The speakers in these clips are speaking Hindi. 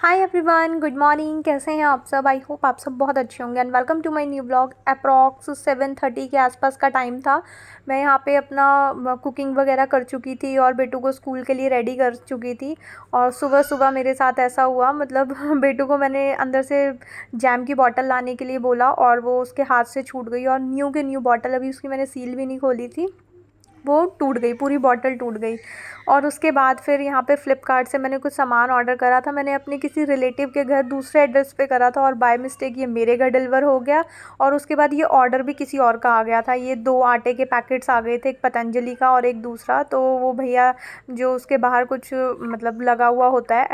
Hi everyone, good morning. कैसे हैं आप सब? आई होप आप सब बहुत अच्छे होंगे and welcome to my new blog. Approx 7:30 के आसपास का टाइम था। मैं यहाँ पे अपना कुकिंग वगैरह कर चुकी थी और बेटू को स्कूल के लिए रेडी कर चुकी थी। और सुबह सुबह मेरे साथ ऐसा हुआ, मतलब बेटू को मैंने अंदर से जैम की बॉटल लाने के लिए बोला और वो उसके हाथ से छूट गई और न्यू के न्यू बॉटल, अभी उसकी मैंने सील भी नहीं खोली थी, वो टूट गई, पूरी बॉटल टूट गई। और उसके बाद फिर यहाँ पे फ़्लिपकार्ट से मैंने कुछ सामान ऑर्डर करा था। मैंने अपने किसी रिलेटिव के घर दूसरे एड्रेस पे करा था और बाय मिस्टेक ये मेरे घर डिलीवर हो गया। और उसके बाद ये ऑर्डर भी किसी और का आ गया था। ये 2 आटे के पैकेट्स आ गए थे, एक पतंजलि का और एक दूसरा। तो वो भैया जो उसके बाहर कुछ मतलब लगा हुआ होता है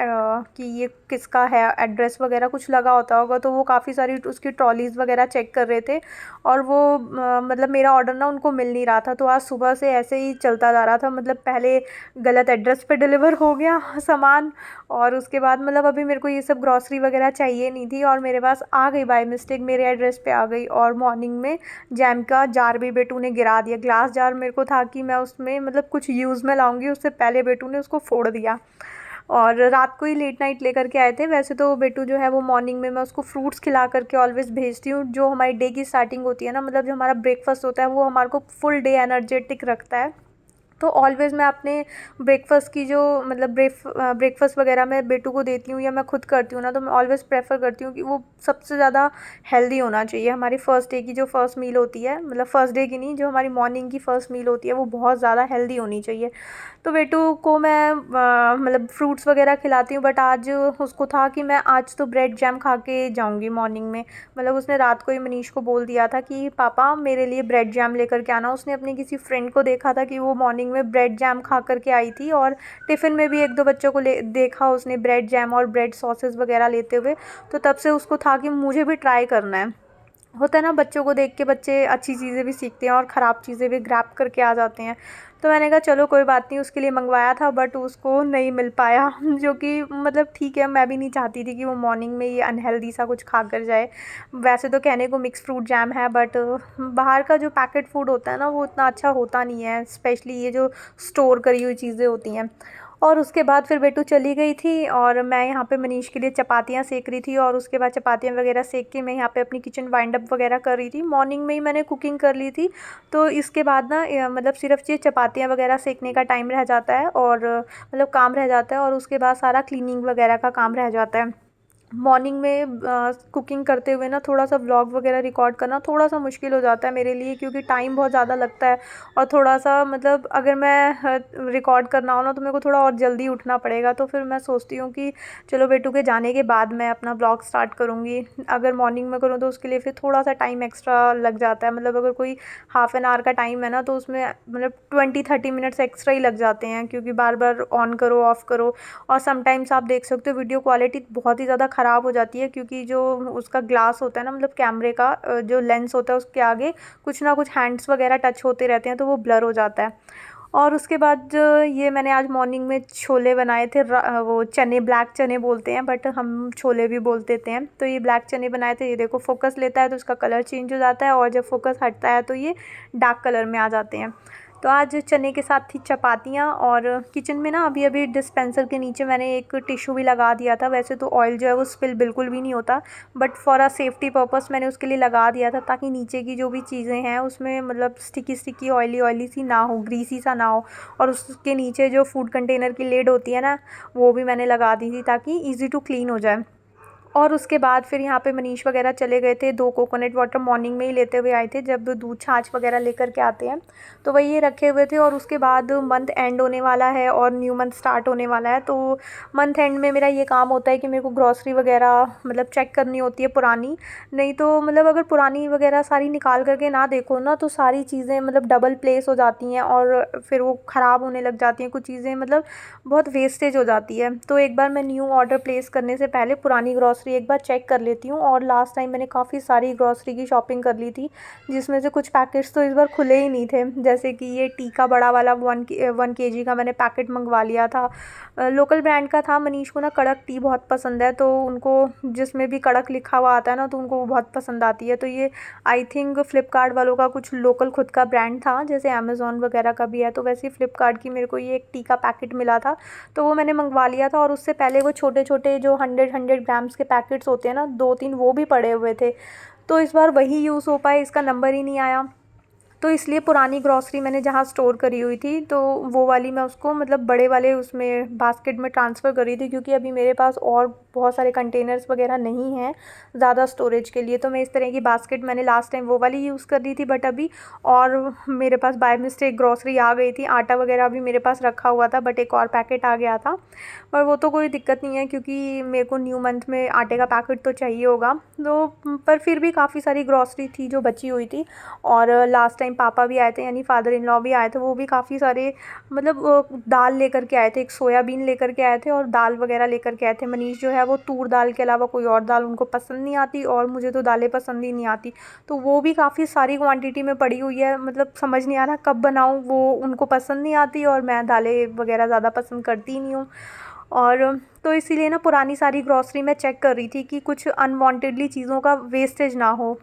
कि ये किसका है, एड्रेस वगैरह कुछ लगा होता होगा, तो वो काफ़ी सारी उसकी ट्रॉलीज़ वगैरह चेक कर रहे थे। और वो मतलब मेरा ऑर्डर ना उनको मिल नहीं रहा था। तो आज सुबह से ऐसे ही चलता जा रहा था, मतलब पहले गलत एड्रेस पे डिलीवर हो गया सामान, और उसके बाद मतलब अभी मेरे को ये सब ग्रॉसरी वगैरह चाहिए नहीं थी और मेरे पास आ गई, बाय मिस्टेक मेरे एड्रेस पे आ गई। और मॉर्निंग में जैम का जार भी बेटू ने गिरा दिया। ग्लास जार मेरे को था कि मैं उसमें मतलब कुछ यूज़ में लाऊंगी, उससे पहले बेटू ने उसको फोड़ दिया। और रात को ही लेट नाइट लेकर के आए थे। वैसे तो बेटू जो है वो मॉर्निंग में मैं उसको फ्रूट्स खिला करके ऑलवेज़ भेजती हूँ। जो हमारी डे की स्टार्टिंग होती है ना, मतलब जो हमारा ब्रेकफास्ट होता है, वो हमारे को फुल डे एनर्जेटिक रखता है। तो ऑलवेज़ मैं अपने ब्रेकफास्ट की जो मतलब ब्रेकफास्ट वगैरह मैं बेटू को देती हूँ या मैं खुद करती हूँ ना, तो मैं ऑलवेज़ प्रेफर करती हूँ कि वो सबसे ज़्यादा हेल्दी होना चाहिए। हमारी फ़र्स्ट डे की जो फ़र्स्ट मील होती है, मतलब फ़र्स्ट डे की नहीं, जो हमारी मॉर्निंग की फ़र्स्ट मील होती है, वो बहुत ज़्यादा हेल्दी होनी चाहिए। तो बेटू को मैं मतलब फ्रूट्स वगैरह खिलाती हूँ, बट आज उसको था कि मैं आज तो ब्रेड जैम खा के जाऊँगी मॉर्निंग में। मतलब उसने रात को ही मनीष को बोल दिया था कि पापा मेरे लिए ब्रेड जैम लेकर के आना। उसने अपनी किसी फ्रेंड को देखा था कि वो मॉर्निंग में ब्रेड जैम खा करके आई थी, और टिफ़िन में भी 1-2 बच्चों को ले देखा उसने ब्रेड जैम और ब्रेड सॉसेस वगैरह लेते हुए। तो तब से उसको था कि मुझे भी ट्राई करना है। होता है ना, बच्चों को देख के बच्चे अच्छी चीज़ें भी सीखते हैं और ख़राब चीज़ें भी ग्रैब करके आ जाते हैं। तो मैंने कहा चलो कोई बात नहीं, उसके लिए मंगवाया था बट उसको नहीं मिल पाया जो कि मतलब ठीक है, मैं भी नहीं चाहती थी कि वो मॉर्निंग में ये अनहेल्दी सा कुछ खा कर जाए। वैसे तो कहने को मिक्स फ्रूट जैम है, बट बाहर का जो पैकेट फूड होता है ना, वो उतना अच्छा होता नहीं है, स्पेशली ये जो स्टोर करी हुई चीज़ें होती हैं। और उसके बाद फिर बेटू चली गई थी और मैं यहाँ पे मनीष के लिए चपातियाँ सेक रही थी। और उसके बाद चपातियाँ वगैरह सेक के मैं यहाँ पे अपनी किचन वाइंड अप वगैरह कर रही थी। मॉर्निंग में ही मैंने कुकिंग कर ली थी। तो इसके बाद ना मतलब सिर्फ ये चपातियाँ वगैरह सेकने का टाइम रह जाता है और मतलब काम रह जाता है, और उसके बाद सारा क्लीनिंग वगैरह का काम रह जाता है। मॉर्निंग में कुकिंग करते हुए ना थोड़ा सा व्लॉग वगैरह रिकॉर्ड करना थोड़ा सा मुश्किल हो जाता है मेरे लिए, क्योंकि टाइम बहुत ज़्यादा लगता है। और थोड़ा सा मतलब अगर मैं रिकॉर्ड करना हो ना, तो मेरे को थोड़ा और जल्दी उठना पड़ेगा। तो फिर मैं सोचती हूँ कि चलो बेटू के जाने के बाद मैं अपना व्लॉग स्टार्ट करूँगी। अगर मॉर्निंग में करूँ तो उसके लिए फिर थोड़ा सा टाइम एक्स्ट्रा लग जाता है। मतलब अगर कोई हाफ़ एन आवर का टाइम है ना, तो उसमें मतलब 20-30 मिनट्स एक्स्ट्रा ही लग जाते हैं, क्योंकि बार बार ऑन करो ऑफ़ करो। और समटाइम्स आप देख सकते हो वीडियो क्वालिटी बहुत ही ज़्यादा ख़राब हो जाती है, क्योंकि जो उसका ग्लास होता है ना, मतलब कैमरे का जो लेंस होता है, उसके आगे कुछ ना कुछ हैंड्स वगैरह टच होते रहते हैं, तो वो ब्लर हो जाता है। और उसके बाद ये मैंने आज मॉर्निंग में छोले बनाए थे, वो चने, ब्लैक चने बोलते हैं बट हम छोले भी बोल देते हैं। तो ये ब्लैक चने बनाए थे। ये देखो फोकस लेता है तो उसका कलर चेंज हो जाता है, और जब फोकस हटता है तो ये डार्क कलर में आ जाते हैं। तो आज चने के साथ थी चपातियाँ। और किचन में ना अभी अभी डिस्पेंसर के नीचे मैंने एक टिश्यू भी लगा दिया था। वैसे तो ऑयल जो है वो स्पिल बिल्कुल भी नहीं होता, but for a safety purpose मैंने उसके लिए लगा दिया था, ताकि नीचे की जो भी चीज़ें हैं उसमें मतलब स्टिकी स्टिकी ऑयली ऑयली सी ना हो, ग्रीसी सा ना हो। और उसके नीचे जो फूड कंटेनर की लेड होती है ना, वो भी मैंने लगा दी थी, ताकि ईज़ी टू क्लीन हो जाए। और उसके बाद फिर यहाँ पे मनीष वगैरह चले गए थे। 2 कोकोनट वाटर मॉर्निंग में ही लेते हुए आए थे, जब दूध छाछ वगैरह लेकर के आते हैं तो वही ये रखे हुए थे। और उसके बाद मंथ एंड होने वाला है और न्यू मंथ स्टार्ट होने वाला है। तो मंथ एंड में मेरा ये काम होता है कि मेरे को ग्रॉसरी वगैरह मतलब चेक करनी होती है पुरानी। नहीं तो मतलब अगर पुरानी वगैरह सारी निकाल करके ना देखो ना, तो सारी चीज़ें मतलब डबल प्लेस हो जाती हैं और फिर वो ख़राब होने लग जाती हैं। कुछ चीज़ें मतलब बहुत वेस्टेज हो जाती है। तो एक बार मैं न्यू ऑर्डर प्लेस करने से पहले पुरानी ग्रॉसरी ग्रॉसरी एक बार चेक कर लेती हूँ। और लास्ट टाइम मैंने काफ़ी सारी ग्रॉसरी की शॉपिंग कर ली थी, जिसमें से कुछ पैकेट्स तो इस बार खुले ही नहीं थे। जैसे कि ये टी का बड़ा वाला 1 kg का मैंने पैकेट मंगवा लिया था। लोकल ब्रांड का था। मनीष को ना कड़क टी बहुत पसंद है, तो उनको जिसमें भी कड़क लिखा हुआ आता है ना, तो उनको वो बहुत पसंद आती है। तो ये आई थिंक फ्लिपकार्ट वालों का कुछ लोकल खुद का ब्रांड था, जैसे अमेज़ॉन वगैरह का भी है। तो वैसे ही फ्लिपकार्ट की मेरे को ये एक टी का पैकेट मिला था, तो वो मैंने मंगवा लिया था। और उससे पहले वो छोटे छोटे जो 100 ग्राम्स के पैकेट्स होते हैं ना, 2-3 वो भी पड़े हुए थे। तो इस बार वही यूज़ हो पाए, इसका नंबर ही नहीं आया। तो इसलिए पुरानी ग्रॉसरी मैंने जहाँ स्टोर करी हुई थी, तो वो वाली मैं उसको मतलब बड़े वाले उसमें बास्केट में ट्रांसफ़र करी थी, क्योंकि अभी मेरे पास और बहुत सारे कंटेनर्स वगैरह नहीं हैं ज़्यादा स्टोरेज के लिए। तो मैं इस तरह की बास्केट मैंने लास्ट टाइम वो वाली यूज़ कर ली थी, बट अभी और मेरे पास बाय मिस्टेक ग्रॉसरी आ गई थी। आटा वगैरह भी मेरे पास रखा हुआ था, बट एक और पैकेट आ गया था। पर वो तो कोई दिक्कत नहीं है, क्योंकि मेरे को न्यू मंथ में आटे का पैकेट तो चाहिए होगा। तो पर फिर भी काफ़ी सारी ग्रॉसरी थी जो बची हुई थी। और लास्ट टाइम पापा भी आए थे, यानी फादर इन लॉ भी आए थे। वो भी काफ़ी सारे मतलब दाल लेकर के आए थे। एक सोयाबीन लेकर के आए थे और दाल वगैरह लेकर के आए थे। मनीष जो है वो तूर दाल के अलावा कोई और दाल उनको पसंद नहीं आती, और मुझे तो दालें पसंद ही नहीं आती। तो वो भी काफ़ी सारी क्वांटिटी में पड़ी हुई है। मतलब समझ नहीं आ रहा कब बनाऊँ, वो उनको पसंद नहीं आती और मैं दालें वगैरह ज़्यादा पसंद करती ही नहीं हूँ। और तो इसीलिए ना पुरानी सारी ग्रॉसरी मैं चेक कर रही थी कि कुछ अनवांटेडली चीज़ों का वेस्टेज ना हो।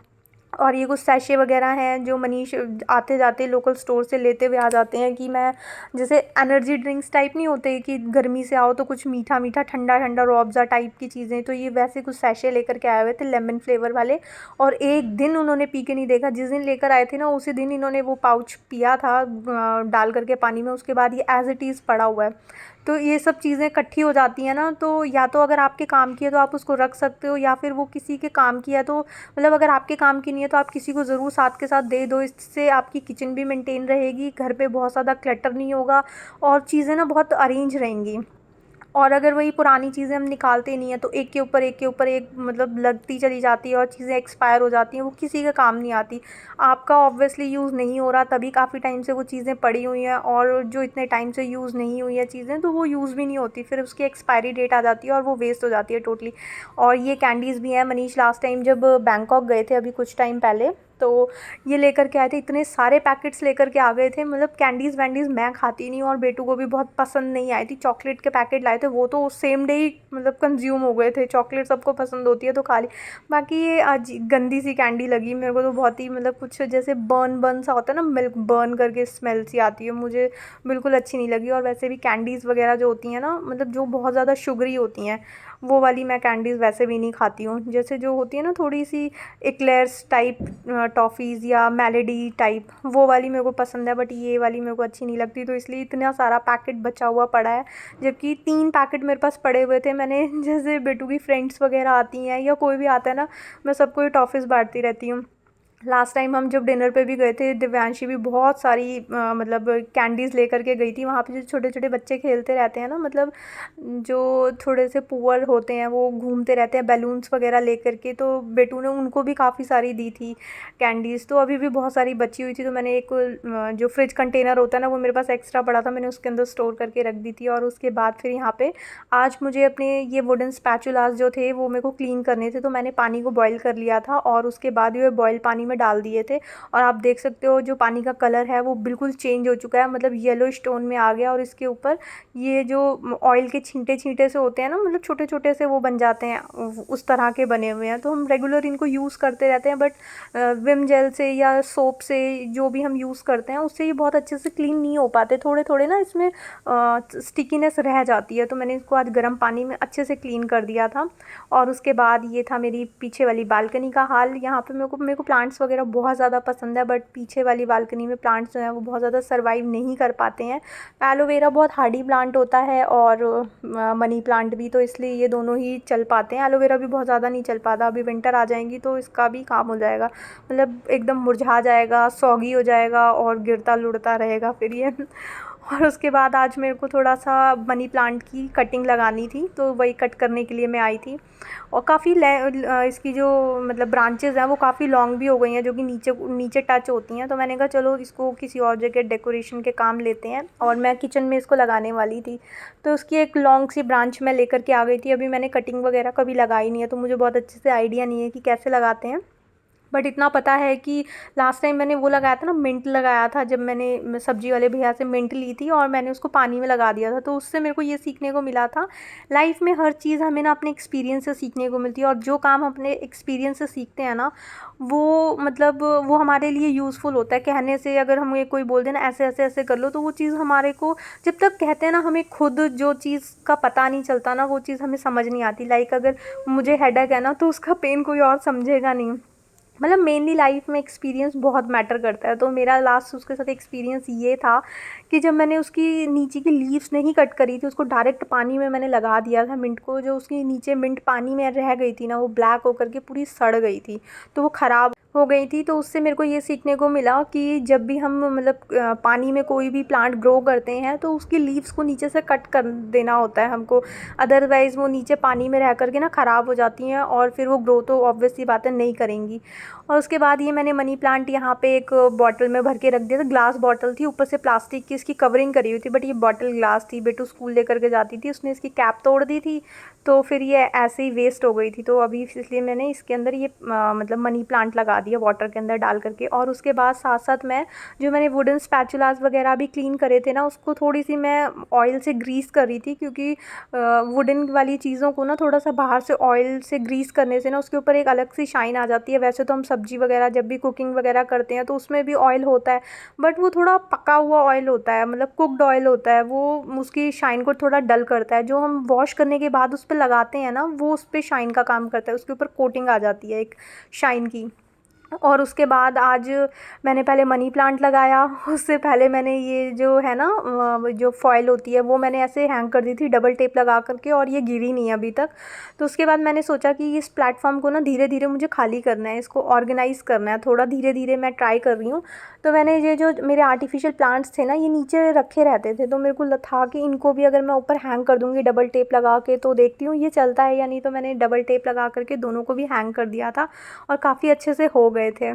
और ये कुछ सैशे वगैरह हैं जो मनीष आते जाते लोकल स्टोर से लेते हुए आ जाते हैं, कि मैं जैसे एनर्जी ड्रिंक्स टाइप नहीं होते कि गर्मी से आओ तो कुछ मीठा मीठा ठंडा ठंडा रूह अफ़ज़ा टाइप की चीज़ें, तो ये वैसे कुछ सैशे लेकर के आए हुए थे लेमन फ्लेवर वाले। और एक दिन उन्होंने पी के नहीं देखा। जिस दिन लेकर आए थे ना, उसी दिन इन्होंने वो पाउच पिया था डाल करके पानी में। उसके बाद ये एज़ इट इज़ पड़ा हुआ है। तो ये सब चीज़ें इकट्ठी हो जाती हैं ना, तो या तो अगर आपके काम की है तो आप उसको रख सकते हो, या फिर वो किसी के काम की है तो मतलब अगर आपके काम की नहीं है तो आप किसी को ज़रूर साथ के साथ दे दो। इससे आपकी किचन भी मेंटेन रहेगी, घर पे बहुत ज़्यादा क्लटर नहीं होगा, और चीज़ें ना बहुत अरेंज रहेंगी। और अगर वही पुरानी चीज़ें हम निकालते नहीं हैं तो एक के ऊपर एक के ऊपर एक मतलब लगती चली जाती है, और चीज़ें एक्सपायर हो जाती हैं, वो किसी का काम नहीं आती। आपका ऑब्वियसली यूज़ नहीं हो रहा, तभी काफ़ी टाइम से वो चीज़ें पड़ी हुई हैं। और जो इतने टाइम से यूज़ नहीं हुई है चीज़ें, तो वो यूज़ भी नहीं होती, फिर उसकी एक्सपायरी डेट आ जाती है और वो वेस्ट हो जाती है टोटली। और ये कैंडीज़ भी हैं। मनीष लास्ट टाइम जब बैंकॉक गए थे अभी कुछ टाइम पहले, तो ये लेकर के आए थे। इतने सारे पैकेट्स लेकर के आ गए थे। मतलब कैंडीज़ वैंडीज़ मैं खाती नहीं हूँ, और बेटू को भी बहुत पसंद नहीं आई थी। चॉकलेट के पैकेट लाए थे, वो तो सेम डे ही मतलब कंज्यूम हो गए थे। चॉकलेट सबको पसंद होती है तो खा ली। बाकी ये गंदी सी कैंडी लगी मेरे को तो, बहुत ही मतलब कुछ जैसे बर्न बर्न सा होता है ना, मिल्क बर्न करके स्मेल सी आती है, मुझे बिल्कुल अच्छी नहीं लगी। और वैसे भी कैंडीज़ वगैरह जो होती हैं ना, मतलब जो बहुत ज़्यादा शुगरी होती हैं, वो वाली मैं कैंडीज़ वैसे भी नहीं खाती हूँ। जैसे जो होती है ना थोड़ी सी एक्लेयर्स टाइप टॉफ़ीज़ या मेलेडी टाइप, वो वाली मेरे को पसंद है, बट ये वाली मेरे को अच्छी नहीं लगती। तो इसलिए इतना सारा पैकेट बचा हुआ पड़ा है, जबकि 3 पैकेट मेरे पास पड़े हुए थे। मैंने जैसे बेटू की फ्रेंड्स वगैरह आती हैं या कोई भी आता है ना, मैं सबको ये टॉफ़ीज़ बांटती रहती हूँ। लास्ट टाइम हम जब डिनर पे भी गए थे, दिव्यांशी भी बहुत सारी मतलब कैंडीज़ लेकर के गई थी। वहाँ पे जो छोटे छोटे बच्चे खेलते रहते हैं ना, मतलब जो थोड़े से पुअर होते हैं वो घूमते रहते हैं बैलून्स वगैरह लेकर के, तो बेटू ने उनको भी काफ़ी सारी दी थी कैंडीज़। तो अभी भी बहुत सारी बची हुई थी, तो मैंने एक जो फ्रिज कंटेनर होता है ना, वो मेरे पास एक्स्ट्रा पड़ा था, मैंने उसके अंदर स्टोर करके रख दी थी। और उसके बाद फिर यहाँ पे आज मुझे अपने ये वुडन स्पैचुलास जो थे वो मेरे को क्लीन करने थे, तो मैंने पानी को बॉईल कर लिया था, और उसके बाद ये बॉयल पानी में डाल दिए थे। और आप देख सकते हो जो पानी का कलर है वो बिल्कुल चेंज हो चुका है, मतलब येलो स्टोन में आ गया। और इसके ऊपर ये जो ऑयल के छींटे छींटे से होते हैं ना, मतलब छोटे छोटे से वो बन जाते हैं, उस तरह के बने हुए हैं। तो हम रेगुलर इनको यूज़ करते रहते हैं, बट विम जेल से या सोप से जो भी हम यूज़ करते हैं उससे ये बहुत अच्छे से क्लीन नहीं हो पाते, थोड़े थोड़े ना इसमें स्टिकीनेस रह जाती है। तो मैंने इसको आज गर्म पानी में अच्छे से क्लीन कर दिया था। और उसके बाद ये था मेरी पीछे वाली बालकनी का हाल। यहाँ पे मेरे को प्लांट्स वगैरह बहुत ज़्यादा पसंद है, बट पीछे वाली बालकनी में प्लांट्स जो हैं वो बहुत ज़्यादा सर्वाइव नहीं कर पाते हैं। एलोवेरा बहुत हार्डी प्लांट होता है, और मनी प्लांट भी, तो इसलिए ये दोनों ही चल पाते हैं। एलोवेरा भी बहुत ज़्यादा नहीं चल पाता। अभी विंटर आ जाएंगी तो इसका भी काम हो जाएगा, मतलब एकदम मुरझा जाएगा, सॉगी हो जाएगा और गिरता लुढ़ता रहेगा फिर ये। और उसके बाद आज मेरे को थोड़ा सा मनी प्लांट की कटिंग लगानी थी, तो वही कट करने के लिए मैं आई थी। और काफ़ी इसकी जो मतलब ब्रांचेज़ हैं वो काफ़ी लॉन्ग भी हो गई हैं, जो कि नीचे नीचे टच होती हैं। तो मैंने कहा चलो इसको किसी और जगह डेकोरेशन के काम लेते हैं, और मैं किचन में इसको लगाने वाली थी। तो उसकी एक लॉन्ग सी ब्रांच मैं लेकर के आ गई थी। अभी मैंने कटिंग वगैरह कभी लगाई नहीं है, तो मुझे बहुत अच्छे से आइडिया नहीं है कि कैसे लगाते हैं। बट इतना पता है कि लास्ट टाइम मैंने वो लगाया था ना, मिंट लगाया था, जब मैंने सब्ज़ी वाले भैया से मिंट ली थी और मैंने उसको पानी में लगा दिया था। तो उससे मेरे को ये सीखने को मिला था, लाइफ में हर चीज़ हमें ना अपने एक्सपीरियंस से सीखने को मिलती है। और जो काम अपने एक्सपीरियंस से सीखते हैं ना, वो मतलब वो हमारे लिए यूज़फुल होता है। कहने से अगर हमें कोई बोल दे ना ऐसे ऐसे ऐसे कर लो, तो वो चीज़ हमारे को जब तक कहते हैं ना, हमें खुद जो चीज़ का पता नहीं चलता ना, वो चीज़ हमें समझ नहीं आती। लाइक अगर मुझे हेडेक है ना, तो उसका पेन कोई और समझेगा नहीं। मतलब मेनली लाइफ में एक्सपीरियंस बहुत मैटर करता है। तो मेरा लास्ट उसके साथ एक्सपीरियंस ये था कि जब मैंने उसकी नीचे की लीव्स नहीं कट करी थी, उसको डायरेक्ट पानी में मैंने लगा दिया था मिंट को। जो उसकी नीचे मिंट पानी में रह गई थी ना, वो ब्लैक होकर के पूरी सड़ गई थी, तो वो ख़राब हो गई थी। तो उससे मेरे को ये सीखने को मिला कि जब भी हम मतलब पानी में कोई भी प्लांट ग्रो करते हैं, तो उसकी लीव्स को नीचे से कट कर देना होता है हमको। अदरवाइज़ वो नीचे पानी में रह कर के ना ख़राब हो जाती हैं, और फिर वो ग्रो तो ऑब्वियस सी बात है नहीं करेंगी। और उसके बाद ये मैंने मनी प्लांट यहाँ पे एक बॉटल में भर के रख दिया था। ग्लास बॉटल थी, ऊपर से प्लास्टिक की इसकी कवरिंग करी हुई थी, बट ये बॉटल ग्लास थी। बेटू स्कूल लेकर के जाती थी, उसने इसकी कैप तोड़ दी थी, तो फिर ये ऐसे ही वेस्ट हो गई थी। तो अभी इसलिए मैंने इसके अंदर ये मतलब मनी प्लांट लगा दिया वाटर के अंदर डाल करके। और उसके बाद साथ साथ मैं जो मैंने वुडन स्पैचुलास वगैरह भी क्लीन करे थे ना, उसको थोड़ी सी मैं ऑयल से ग्रीस कर रही थी, क्योंकि वुडन वाली चीज़ों को ना थोड़ा सा बाहर से ऑयल से ग्रीस करने से ना उसके ऊपर एक अलग सी शाइन आ जाती है। वैसे तो हम सब्ज़ी वगैरह जब भी कुकिंग वगैरह करते हैं तो उसमें भी ऑयल होता है, बट वो थोड़ा पका हुआ ऑयल होता है, मतलब कुक्ड ऑयल होता है। वो उसकी शाइन को थोड़ा डल करता है। जो हम वॉश करने के बाद उस पर लगाते हैं ना, वो उस पर शाइन का काम करता है, उसके ऊपर कोटिंग आ जाती है एक शाइन की। और उसके बाद आज मैंने पहले मनी प्लांट लगाया, उससे पहले मैंने ये जो है ना जो फॉयल होती है वो मैंने ऐसे हैंग कर दी थी डबल टेप लगा करके, और ये गिरी नहीं है अभी तक। तो उसके बाद मैंने सोचा कि इस प्लेटफॉर्म को ना धीरे धीरे मुझे खाली करना है, इसको ऑर्गेनाइज़ करना है थोड़ा। धीरे धीरे मैं ट्राई कर रही हूँ। तो मैंने ये जो मेरे आर्टिफिशियल प्लांट्स थे ना, ये नीचे रखे रहते थे, तो मेरे को था कि इनको भी अगर मैं ऊपर हैंग कर दूँगी डबल टेप लगा के, तो देखती हूँ ये चलता है या नहीं। तो मैंने डबल टेप लगा करके दोनों को भी हैंग कर दिया था, और काफ़ी अच्छे से हो गए थे।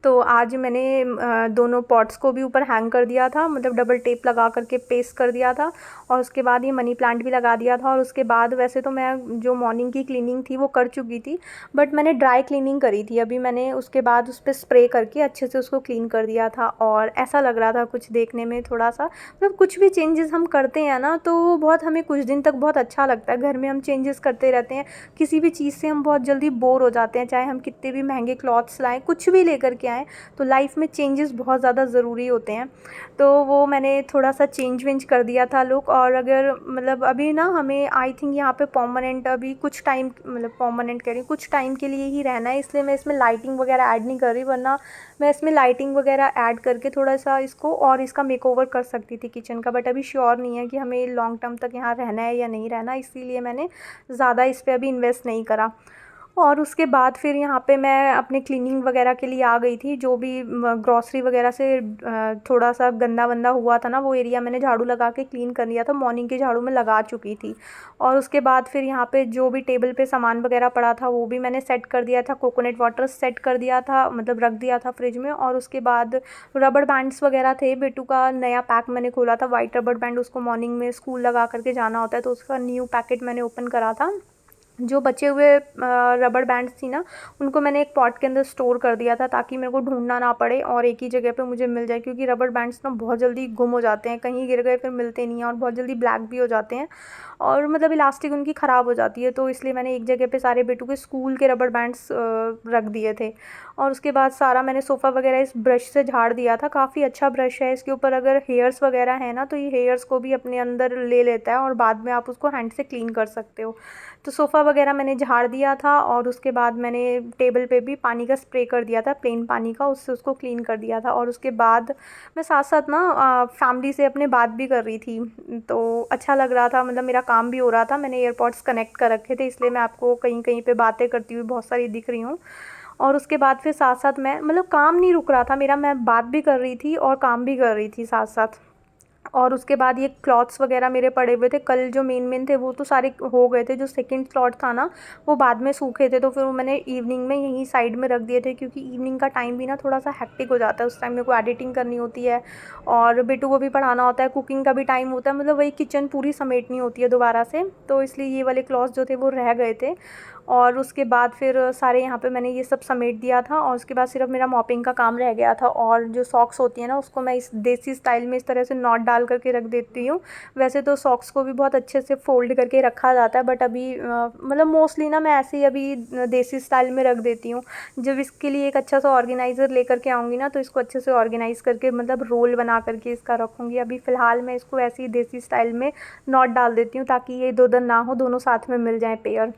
तो आज मैंने दोनों पॉट्स को भी ऊपर हैंग कर दिया था, मतलब डबल टेप लगा करके पेस्ट कर दिया था। और उसके बाद ये मनी प्लांट भी लगा दिया था। और उसके बाद वैसे तो मैं जो मॉर्निंग की क्लीनिंग थी वो कर चुकी थी, बट मैंने ड्राई क्लीनिंग करी थी। अभी मैंने उसके बाद उस पर स्प्रे करके अच्छे से उसको क्लीन कर दिया था, और ऐसा लग रहा था कुछ देखने में थोड़ा सा, मतलब कुछ भी चेंजेस हम करते हैं ना, तो वो बहुत हमें कुछ दिन तक बहुत अच्छा लगता है। घर में हम चेंजेस करते रहते हैं, किसी भी चीज़ से हम बहुत जल्दी बोर हो जाते हैं, चाहे हम कितने भी महंगे क्लॉथ्स लाएँ, कुछ भी लेकर के आएँ, तो लाइफ में चेंजेस बहुत ज़्यादा ज़रूरी होते हैं। तो वो मैंने थोड़ा सा चेंज वेंज कर दिया था लुक। और अगर मतलब अभी ना हमें आई थिंक यहाँ पे परमानेंट अभी कुछ टाइम, मतलब परमानेंट कह रही हूँ, कुछ टाइम के लिए ही रहना है, इसलिए मैं इसमें लाइटिंग वगैरह ऐड नहीं कर रही। वरना मैं इसमें लाइटिंग वगैरह ऐड करके थोड़ा सा इसको और इसका मेकओवर कर सकती थी किचन का। बट अभी श्योर नहीं है कि हमें लॉन्ग टर्म तक यहाँ रहना है या नहीं रहना, इसीलिए मैंने ज़्यादा इस पर अभी इन्वेस्ट नहीं करा। और उसके बाद फिर यहाँ पे मैं अपने क्लीनिंग वगैरह के लिए आ गई थी। जो भी ग्रॉसरी वगैरह से थोड़ा सा गंदा वंदा हुआ था ना, वो एरिया मैंने झाड़ू लगा के क्लीन कर लिया था। मॉर्निंग के झाड़ू में लगा चुकी थी। और उसके बाद फिर यहाँ पे जो भी टेबल पे सामान वगैरह पड़ा था वो भी मैंने सेट कर दिया था। कोकोनट वाटर सेट कर दिया था, मतलब रख दिया था फ्रिज में। और उसके बाद रबड़ बैंड्स वगैरह थे, बेटू का नया पैक मैंने खोला था वाइट रबड़ बैंड, उसको मॉर्निंग में स्कूल लगा करके जाना होता है, तो उसका न्यू पैकेट मैंने ओपन करा था। जो बचे हुए रबड़ बैंड्स थी ना, उनको मैंने एक पॉट के अंदर स्टोर कर दिया था, ताकि मेरे को ढूंढना ना पड़े और एक ही जगह पे मुझे मिल जाए। क्योंकि रबड़ बैंड्स ना बहुत जल्दी गुम हो जाते हैं, कहीं गिर गए फिर मिलते नहीं हैं, और बहुत जल्दी ब्लैक भी हो जाते हैं, और मतलब इलास्टिक उनकी ख़राब हो जाती है। तो इसलिए मैंने एक जगह पे सारे बेटू के स्कूल के रबड़ बैंड्स रख दिए थे। और उसके बाद सारा मैंने सोफ़ा वगैरह इस ब्रश से झाड़ दिया था। काफ़ी अच्छा ब्रश है, इसके ऊपर अगर हेयर्स वगैरह है ना, तो ये हेयर्स को भी अपने अंदर ले लेता है, और बाद में आप उसको हैंड से क्लीन कर सकते हो। तो सोफ़ा वगैरह मैंने झाड़ दिया था। और उसके बाद मैंने टेबल पे भी पानी का स्प्रे कर दिया था, प्लेन पानी का, उससे उसको क्लीन कर दिया था। और उसके बाद मैं साथ साथ ना फैमिली से अपने बात भी कर रही थी, तो अच्छा लग रहा था, मतलब मेरा काम भी हो रहा था। मैंने एयरपॉड्स कनेक्ट कर रखे थे, इसलिए मैं आपको कहीं कहीं पे बातें करती हुई बहुत सारी दिख रही हूँ। और उसके बाद फिर साथ साथ मैं मतलब काम नहीं रुक रहा था मेरा, मैं बात भी कर रही थी और काम भी कर रही थी साथ साथ। और उसके बाद ये क्लॉथ्स वगैरह मेरे पड़े हुए थे, कल जो मेन थे वो तो सारे हो गए थे, जो सेकंड क्लॉथ था ना वो बाद में सूखे थे, तो फिर वो मैंने इवनिंग में यहीं साइड में रख दिए थे, क्योंकि इवनिंग का टाइम भी ना थोड़ा सा हेक्टिक हो जाता है, उस टाइम मेरे को एडिटिंग करनी होती है और बेटू को भी पढ़ाना होता है, कुकिंग का भी टाइम होता है, मतलब वही किचन पूरी समेटनी होती है दोबारा से, तो इसलिए ये वाले क्लॉथ्स जो थे वो रह गए थे। और उसके बाद फिर सारे यहाँ पे मैंने ये सब समेट दिया था, और उसके बाद सिर्फ मेरा मॉपिंग का काम रह गया था। और जो सॉक्स होती है ना उसको मैं इस देसी स्टाइल में इस तरह से नॉट डाल करके रख देती हूँ। वैसे तो सॉक्स को भी बहुत अच्छे से फ़ोल्ड करके रखा जाता है, बट अभी मतलब मोस्टली ना मैं ऐसे ही अभी देसी स्टाइल में रख देती हूँ। जब इसके लिए एक अच्छा सा ऑर्गेनाइज़र लेकर के आऊँगी ना, तो इसको अच्छे से ऑर्गेनाइज़ करके मतलब रोल बना करके इसका रखूँगी। अभी फ़िलहाल मैं इसको ऐसे ही देसी स्टाइल में नॉट डाल देती हूँ, ताकि ये इधर-उधर ना हो, दोनों साथ में मिल जाएँ पेयर।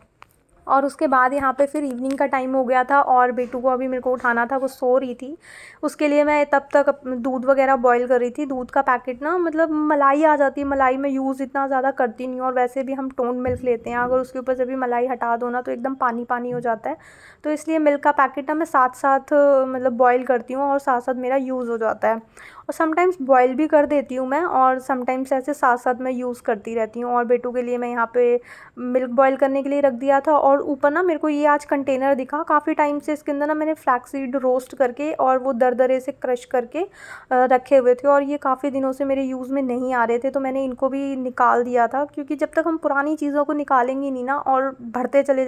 और उसके बाद यहाँ पे फिर इवनिंग का टाइम हो गया था, और बेटू को अभी मेरे को उठाना था, वो सो रही थी। उसके लिए मैं तब तक दूध वगैरह बॉईल कर रही थी। दूध का पैकेट ना मतलब मलाई आ जाती है, मलाई मैं यूज़ इतना ज़्यादा करती नहीं हूँ, और वैसे भी हम टोन मिल्क लेते हैं, अगर उसके ऊपर से भी मलाई हटा दो ना तो एकदम पानी पानी हो जाता है। तो इसलिए मिल्क का पैकेट ना मैं साथ साथ मतलब बॉईल करती हूँ, और साथ साथ मेरा यूज़ हो जाता है। और समटाइम्स बॉईल भी कर देती हूँ मैं, और समटाइम्स ऐसे साथ साथ मैं यूज़ करती रहती हूँ। और बेटू के लिए मैं यहाँ पे मिल्क बॉईल करने के लिए रख दिया था, और ऊपर ना मेरे को ये आज कंटेनर दिखा काफ़ी टाइम से, इसके अंदर ना मैंने फ्लैक्सीड रोस्ट करके और वो दरदरे से क्रश करके रखे हुए थे, और ये काफ़ी दिनों से मेरे यूज़ में नहीं आ रहे थे, तो मैंने इनको भी निकाल दिया था। क्योंकि जब तक हम पुरानी चीज़ों को निकालेंगे नहीं ना, और भरते चले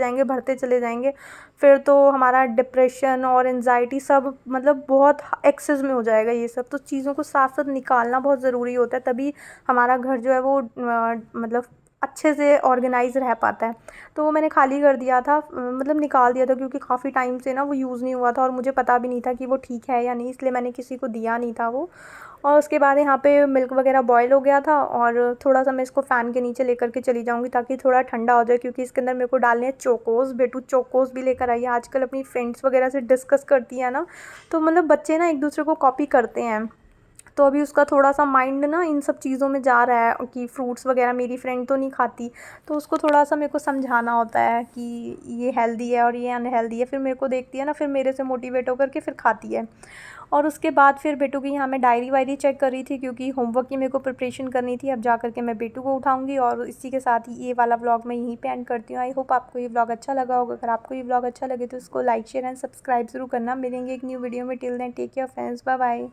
जाएंगे, फिर तो हमारा डिप्रेशन और एनजाइटी सब मतलब बहुत एक्सेस में हो जाएगा ये सब। तो चीज़ों को साथ साथ निकालना बहुत ज़रूरी होता है, तभी हमारा घर जो है वो मतलब अच्छे से ऑर्गेनाइज़ रह पाता है। तो वो मैंने खाली कर दिया था, मतलब निकाल दिया था, क्योंकि काफ़ी टाइम से ना वो यूज़ नहीं हुआ था, और मुझे पता भी नहीं था कि वो ठीक है या नहीं, इसलिए मैंने किसी को दिया नहीं था वो। और उसके बाद यहाँ पे मिल्क वगैरह बॉयल हो गया था, और थोड़ा-सा मैं इसको फ़ैन के नीचे लेकर के चली जाऊँगी, ताकि थोड़ा ठंडा हो जाए, क्योंकि इसके अंदर मेरे को डालने हैं चोकोज़। बेटू चोकोज़ भी लेकर आई है, आजकल अपनी फ्रेंड्स वगैरह से डिस्कस करती है ना, तो मतलब बच्चे ना एक-दूसरे को कॉपी करते हैं। तो अभी उसका थोड़ा-सा माइंड ना इन सब चीज़ों में जा रहा है कि फ्रूट्स वगैरह मेरी फ्रेंड तो नहीं खाती, तो उसको थोड़ा-सा मेरे को समझाना होता है कि ये हेल्दी है और ये अनहेल्दी है। फिर मेरे को देखती है ना, फिर मेरे से मोटिवेट होकर के फिर खाती है। और उसके बाद फिर बेटू की यहाँ मैं डायरी-वायरी चेक कर रही थी, क्योंकि होमवर्क की मेरे को प्रिपरेशन करनी थी। अब जा कर के मैं बेटू को उठाऊँगी, और इसी के साथ ही ये वाला व्लॉग मैं यहीं पे एंड करती हूँ। आई होप आपको ये व्लॉग अच्छा लगा होगा। अगर आपको ये व्लॉग अच्छा लगे तो इसको लाइक, शेयर एंड सब्सक्राइब ज़रूर करना। मिलेंगे एक न्यू वीडियो में। Till then take care friends, bye bye.